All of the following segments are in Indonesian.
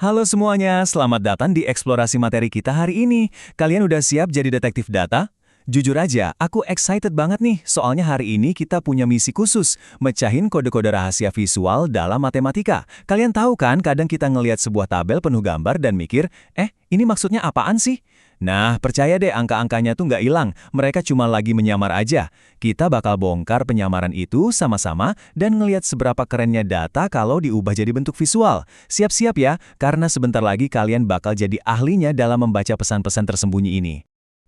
Halo semuanya, selamat datang di eksplorasi materi kita hari ini. Kalian udah siap jadi detektif data? Jujur aja, aku excited banget nih, soalnya hari ini kita punya misi khusus, mecahin kode-kode rahasia visual dalam matematika. Kalian tahu kan, kadang kita ngelihat sebuah tabel penuh gambar dan mikir, ini maksudnya apaan sih? Nah, percaya deh angka-angkanya tuh nggak hilang, mereka cuma lagi menyamar aja. Kita bakal bongkar penyamaran itu sama-sama dan ngelihat seberapa kerennya data kalau diubah jadi bentuk visual. Siap-siap ya, karena sebentar lagi kalian bakal jadi ahlinya dalam membaca pesan-pesan tersembunyi ini.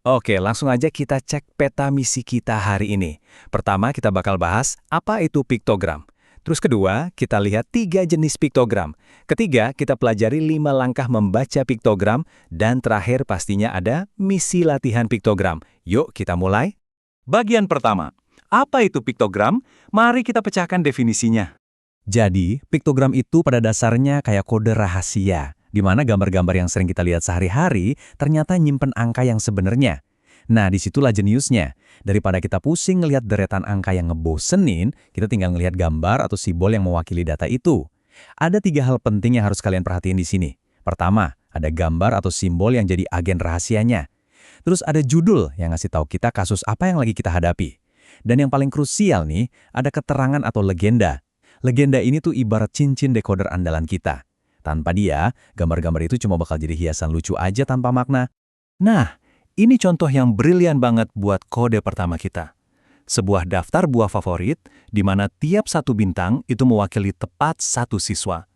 Oke, langsung aja kita cek peta misi kita hari ini. Pertama, kita bakal bahas apa itu piktogram. Terus kedua, kita lihat 3 jenis piktogram. Ketiga, kita pelajari 5 langkah membaca piktogram. Dan terakhir pastinya ada misi latihan piktogram. Yuk kita mulai. Bagian pertama, apa itu piktogram? Mari kita pecahkan definisinya. Jadi, piktogram itu pada dasarnya kayak kode rahasia, di mana gambar-gambar yang sering kita lihat sehari-hari ternyata nyimpen angka yang sebenarnya. Nah, disitulah jeniusnya. Daripada kita pusing ngelihat deretan angka yang ngebosenin, kita tinggal ngelihat gambar atau simbol yang mewakili data itu. Ada 3 hal penting yang harus kalian perhatiin di sini. Pertama, ada gambar atau simbol yang jadi agen rahasianya. Terus ada judul yang ngasih tahu kita kasus apa yang lagi kita hadapi. Dan yang paling krusial nih, ada keterangan atau legenda. Legenda ini tuh ibarat cincin decoder andalan kita. Tanpa dia, gambar-gambar itu cuma bakal jadi hiasan lucu aja tanpa makna. Nah, ini contoh yang brilian banget buat kode pertama kita. Sebuah daftar buah favorit, di mana tiap satu bintang itu mewakili tepat satu siswa.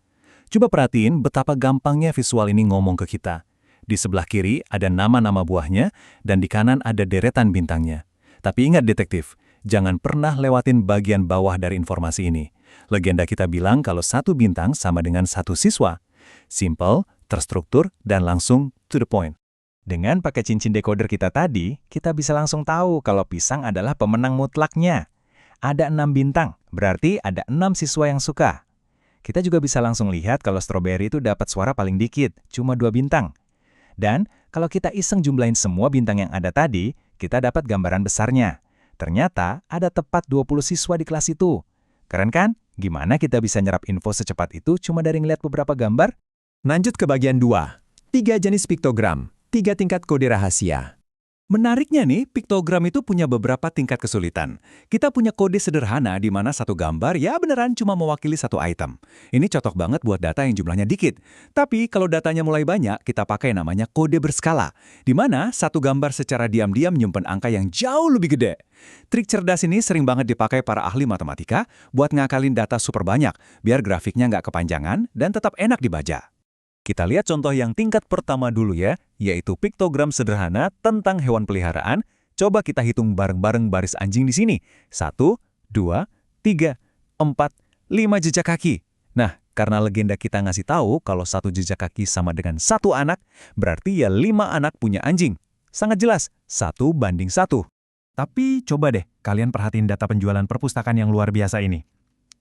Coba perhatiin betapa gampangnya visual ini ngomong ke kita. Di sebelah kiri ada nama-nama buahnya, dan di kanan ada deretan bintangnya. Tapi ingat detektif, jangan pernah lewatin bagian bawah dari informasi ini. Legenda kita bilang kalau satu bintang sama dengan satu siswa. Simple, terstruktur, dan langsung to the point. Dengan pakai cincin decoder kita tadi, kita bisa langsung tahu kalau pisang adalah pemenang mutlaknya. Ada 6 bintang, berarti ada 6 siswa yang suka. Kita juga bisa langsung lihat kalau stroberi itu dapat suara paling dikit, cuma 2 bintang. Dan kalau kita iseng jumlahin semua bintang yang ada tadi, kita dapat gambaran besarnya. Ternyata ada tepat 20 siswa di kelas itu. Keren kan? Gimana kita bisa nyerap info secepat itu cuma dari ngeliat beberapa gambar? Lanjut ke bagian 2. 3 jenis piktogram, 3 tingkat kode rahasia. Menariknya nih, piktogram itu punya beberapa tingkat kesulitan. Kita punya kode sederhana di mana satu gambar ya beneran cuma mewakili satu item. Ini cocok banget buat data yang jumlahnya dikit. Tapi kalau datanya mulai banyak, kita pakai namanya kode berskala, di mana satu gambar secara diam-diam nyimpen angka yang jauh lebih gede. Trik cerdas ini sering banget dipakai para ahli matematika buat ngakalin data super banyak, biar grafiknya nggak kepanjangan dan tetap enak dibaca. Kita lihat contoh yang tingkat pertama dulu ya, yaitu piktogram sederhana tentang hewan peliharaan. Coba kita hitung bareng-bareng baris anjing di sini. 1, 2, 3, 4, 5 jejak kaki. Nah, karena legenda kita ngasih tahu kalau 1 jejak kaki sama dengan 1 anak, berarti ya 5 anak punya anjing. Sangat jelas, 1:1. Tapi coba deh, kalian perhatiin data penjualan perpustakaan yang luar biasa ini.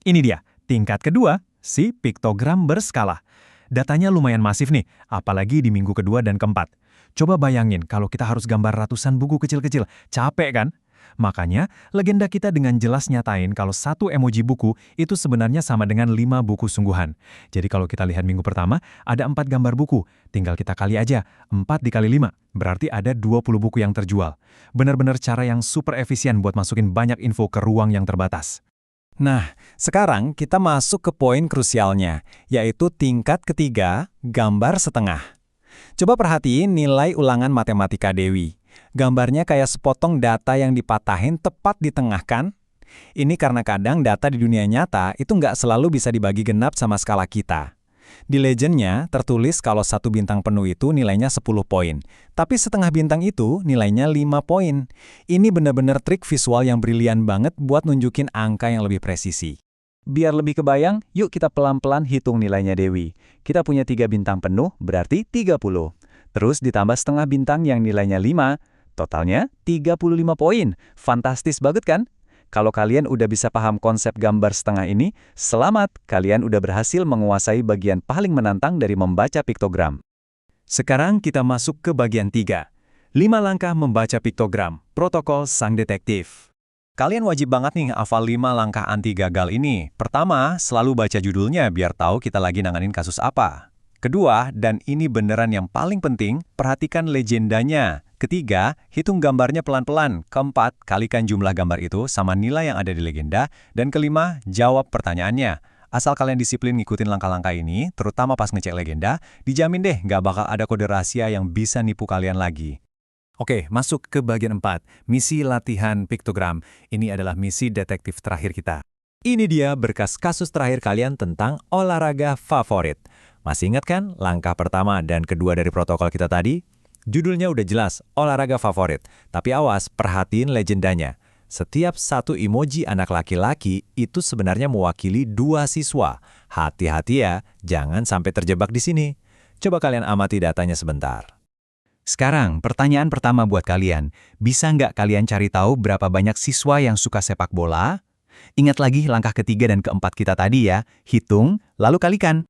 Ini dia, tingkat kedua, si piktogram berskala. Datanya lumayan masif nih, apalagi di minggu kedua dan keempat. Coba bayangin kalau kita harus gambar ratusan buku kecil-kecil, capek kan? Makanya, legenda kita dengan jelas nyatain kalau 1 emoji buku itu sebenarnya sama dengan 5 buku sungguhan. Jadi kalau kita lihat minggu pertama, ada 4 gambar buku. Tinggal kita kali aja, 4 dikali 5, berarti ada 20 buku yang terjual. Benar-benar cara yang super efisien buat masukin banyak info ke ruang yang terbatas. Nah, sekarang kita masuk ke poin krusialnya, yaitu tingkat ketiga, gambar setengah. Coba perhatiin nilai ulangan matematika Dewi. Gambarnya kayak sepotong data yang dipatahin tepat di tengah kan? Ini karena kadang data di dunia nyata itu nggak selalu bisa dibagi genap sama skala kita. Di legendnya tertulis kalau 1 bintang penuh itu nilainya 10 poin, tapi setengah bintang itu nilainya 5 poin. Ini benar-benar trik visual yang brilian banget buat nunjukin angka yang lebih presisi. Biar lebih kebayang, yuk kita pelan-pelan hitung nilainya Dewi. Kita punya 3 bintang penuh, berarti 30. Terus ditambah setengah bintang yang nilainya 5, totalnya 35 poin. Fantastis banget kan? Kalau kalian udah bisa paham konsep gambar setengah ini, selamat, kalian udah berhasil menguasai bagian paling menantang dari membaca piktogram. Sekarang kita masuk ke bagian 3. 5 langkah membaca piktogram, protokol sang detektif. Kalian wajib banget nih hafal 5 langkah anti gagal ini. Pertama, selalu baca judulnya biar tahu kita lagi nanganin kasus apa. Kedua, dan ini beneran yang paling penting, perhatikan legendanya. Ketiga, hitung gambarnya pelan-pelan. Keempat, kalikan jumlah gambar itu sama nilai yang ada di legenda. Dan kelima, jawab pertanyaannya. Asal kalian disiplin ngikutin langkah-langkah ini, terutama pas ngecek legenda, dijamin deh nggak bakal ada kode rahasia yang bisa nipu kalian lagi. Oke, masuk ke bagian 4, misi latihan piktogram. Ini adalah misi detektif terakhir kita. Ini dia berkas kasus terakhir kalian tentang olahraga favorit. Masih ingat kan langkah pertama dan kedua dari protokol kita tadi? Judulnya udah jelas, olahraga favorit. Tapi awas, perhatiin legendanya. Setiap satu emoji anak laki-laki itu sebenarnya mewakili 2 siswa. Hati-hati ya, jangan sampai terjebak di sini. Coba kalian amati datanya sebentar. Sekarang, pertanyaan pertama buat kalian. Bisa nggak kalian cari tahu berapa banyak siswa yang suka sepak bola? Ingat lagi langkah ketiga dan keempat kita tadi ya. Hitung, lalu kalikan.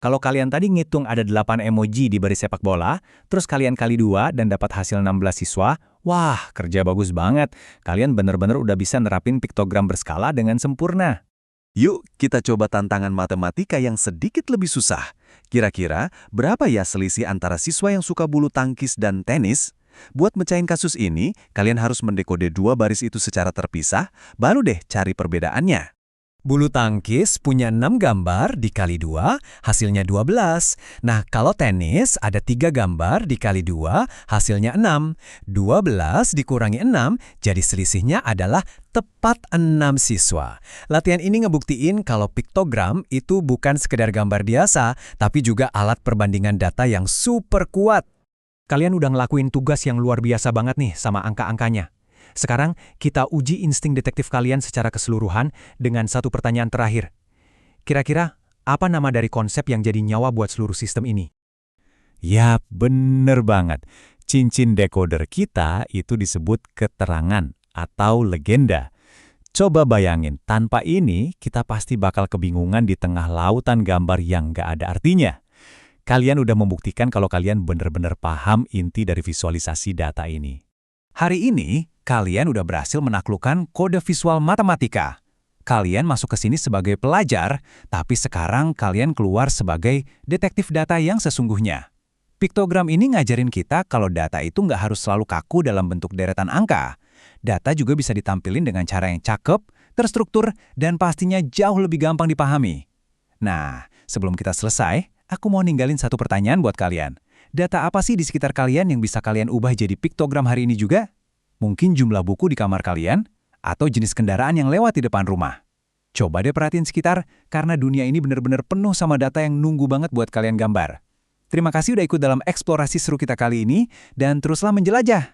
Kalau kalian tadi ngitung ada 8 emoji di baris sepak bola, terus kalian kali 2 dan dapat hasil 16 siswa, wah, kerja bagus banget. Kalian bener-bener udah bisa nerapin piktogram berskala dengan sempurna. Yuk, kita coba tantangan matematika yang sedikit lebih susah. Kira-kira, berapa ya selisih antara siswa yang suka bulu tangkis dan tenis? Buat mecahin kasus ini, kalian harus mendekode 2 baris itu secara terpisah, baru deh cari perbedaannya. Bulu tangkis punya 6 gambar dikali 2, hasilnya 12. Nah, kalau tenis ada 3 gambar dikali 2, hasilnya 6. 12 dikurangi 6, jadi selisihnya adalah tepat 6 siswa. Latihan ini ngebuktiin kalau piktogram itu bukan sekedar gambar biasa, tapi juga alat perbandingan data yang super kuat. Kalian udah ngelakuin tugas yang luar biasa banget nih sama angka-angkanya. Sekarang, kita uji insting detektif kalian secara keseluruhan dengan satu pertanyaan terakhir. Kira-kira, apa nama dari konsep yang jadi nyawa buat seluruh sistem ini? Yap, bener banget. Cincin decoder kita itu disebut keterangan atau legenda. Coba bayangin, tanpa ini kita pasti bakal kebingungan di tengah lautan gambar yang nggak ada artinya. Kalian udah membuktikan kalau kalian bener-bener paham inti dari visualisasi data ini. Hari ini, kalian udah berhasil menaklukkan kode visual matematika. Kalian masuk ke sini sebagai pelajar, tapi sekarang kalian keluar sebagai detektif data yang sesungguhnya. Piktogram ini ngajarin kita kalau data itu nggak harus selalu kaku dalam bentuk deretan angka. Data juga bisa ditampilin dengan cara yang cakep, terstruktur, dan pastinya jauh lebih gampang dipahami. Nah, sebelum kita selesai, aku mau ninggalin satu pertanyaan buat kalian. Data apa sih di sekitar kalian yang bisa kalian ubah jadi piktogram hari ini juga? Mungkin jumlah buku di kamar kalian, atau jenis kendaraan yang lewat di depan rumah. Coba deh perhatiin sekitar, karena dunia ini benar-benar penuh sama data yang nunggu banget buat kalian gambar. Terima kasih udah ikut dalam eksplorasi seru kita kali ini, dan teruslah menjelajah.